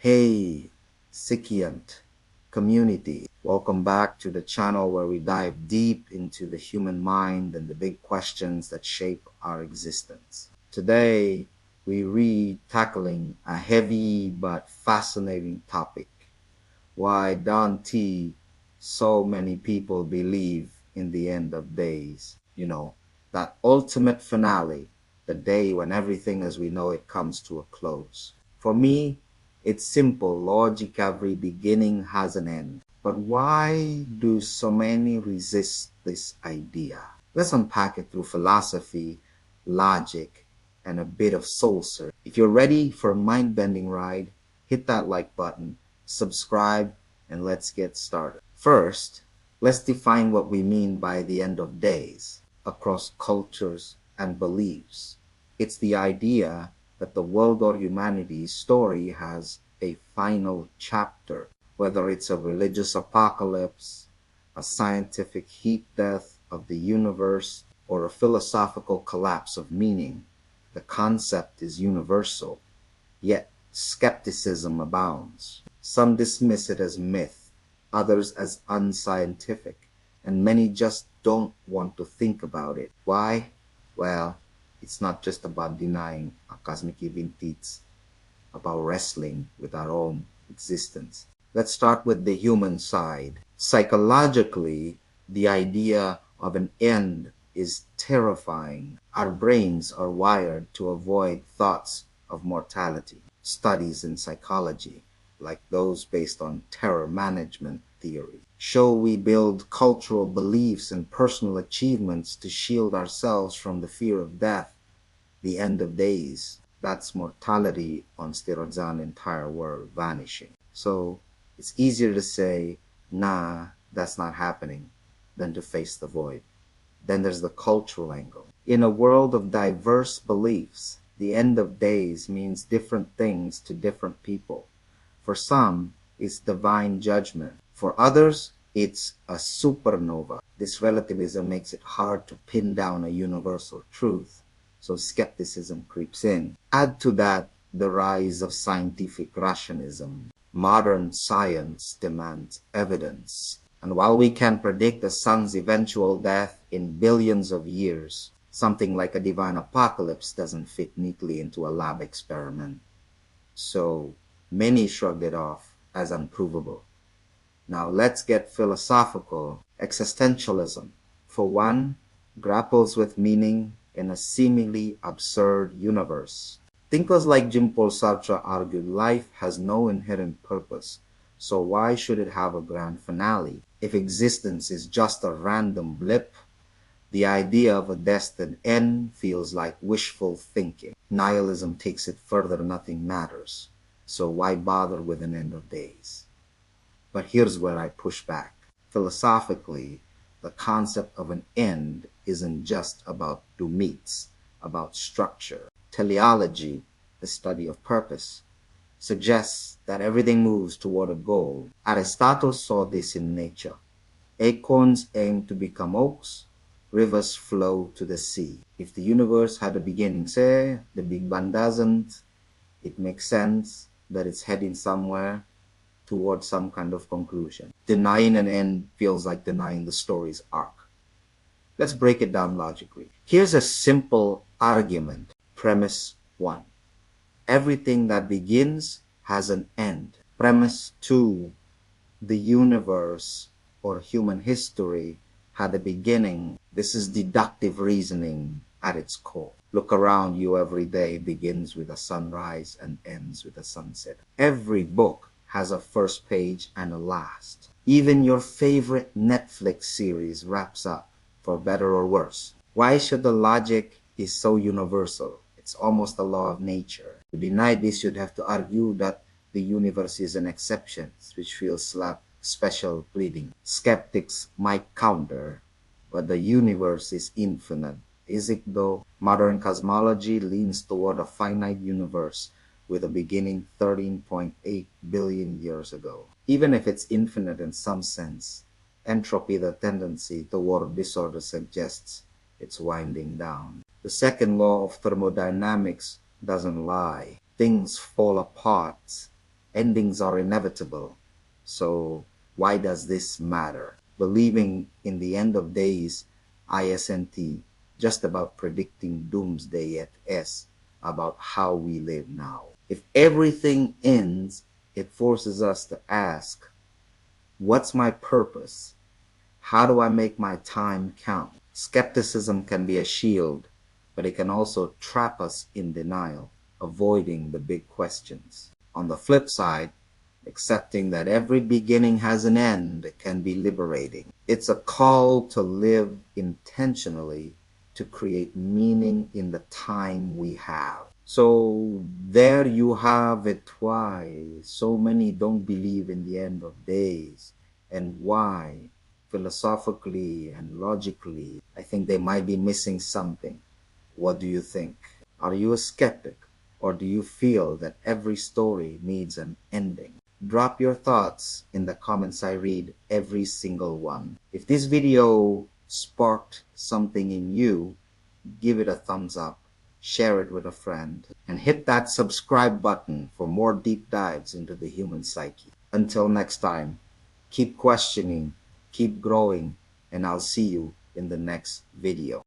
Hey, Psychiant community, welcome back to the channel where we dive deep into the human mind and the big questions that shape our existence. Today, we read tackling a heavy but fascinating topic: why don't so many people believe in the end of days? That ultimate finale, the day when everything as we know it comes to a close. For me, it's simple logic: every beginning has an end. But why do so many resist this idea? Let's unpack it through philosophy, logic, and a bit of soul search. If you're ready for a mind-bending ride, hit that like button, subscribe, and let's get started. First, let's define what we mean by the end of days across cultures and beliefs. It's the idea that the world or humanity's story has a final chapter, whether it's a religious apocalypse, a scientific heat death of the universe, or a philosophical collapse of meaning. The concept is universal, yet skepticism abounds. Some dismiss it as myth, others as unscientific, and many just don't want to think about it. Why? Well, it's not just about denying a cosmic event, it's about wrestling with our own existence. Let's start with the human side. Psychologically, the idea of an end is terrifying. Our brains are wired to avoid thoughts of mortality. Studies in psychology, like those based on terror management theory, show we build cultural beliefs and personal achievements to shield ourselves from the fear of death, the end of days. That's mortality on steroids, an entire world vanishing. So it's easier to say, nah, that's not happening, than to face the void. Then there's the cultural angle. In a world of diverse beliefs, the end of days means different things to different people. For some, it's divine judgment. For others, it's a supernova. This relativism makes it hard to pin down a universal truth, so skepticism creeps in. Add to that the rise of scientific rationalism. Modern science demands evidence. And while we can predict the sun's eventual death in billions of years, something like a divine apocalypse doesn't fit neatly into a lab experiment. So many shrugged it off as unprovable. Now let's get philosophical. Existentialism, for one, grapples with meaning in a seemingly absurd universe. Thinkers like Jean-Paul Sartre argued life has no inherent purpose, so why should it have a grand finale? If existence is just a random blip, the idea of a destined end feels like wishful thinking. Nihilism takes it further: nothing matters, so why bother with an end of days? But here's where I push back. Philosophically, the concept of an end isn't just about doom, it's about structure. Teleology, the study of purpose, suggests that everything moves toward a goal. Aristotle saw this in nature. Acorns aim to become oaks, rivers flow to the sea. If the universe had a beginning, say the Big Bang doesn't, it makes sense that it's heading somewhere towards some kind of conclusion. Denying an end feels like denying the story's arc. Let's break it down logically. Here's a simple argument. Premise 1. Everything that begins has an end. Premise 2. The universe or human history had a beginning. This is deductive reasoning at its core. Look around you. Every day begins with a sunrise and ends with a sunset. Every book has a first page and a last. Even your favorite Netflix series wraps up, for better or worse. Why should the logic is so universal? It's almost a law of nature. To deny this, you'd have to argue that the universe is an exception, which feels like special pleading. Skeptics might counter, but the universe is infinite. Is it though? Modern cosmology leans toward a finite universe with a beginning 13.8 billion years ago. Even if it's infinite in some sense, entropy, the tendency toward disorder, suggests it's winding down. The second law of thermodynamics doesn't lie. Things fall apart Endings are inevitable. So why does this matter? Believing in the end of days, isn't just about predicting doomsday, it is about how we live now. If everything ends, it forces us to ask, what's my purpose? How do I make my time count? Skepticism can be a shield, but it can also trap us in denial, avoiding the big questions. On the flip side, accepting that every beginning has an end can be liberating. It's a call to live intentionally, to create meaning in the time we have. So there you have it, why so many don't believe in the end of days, and why philosophically and logically I think they might be missing something. What do you think? Are you a skeptic, or do you feel that every story needs an ending? Drop your thoughts in the comments. I read every single one. If this video sparked something in you, give it a thumbs up, share it with a friend, and hit that subscribe button for more deep dives into the human psyche. Until next time, keep questioning, keep growing, and I'll see you in the next video.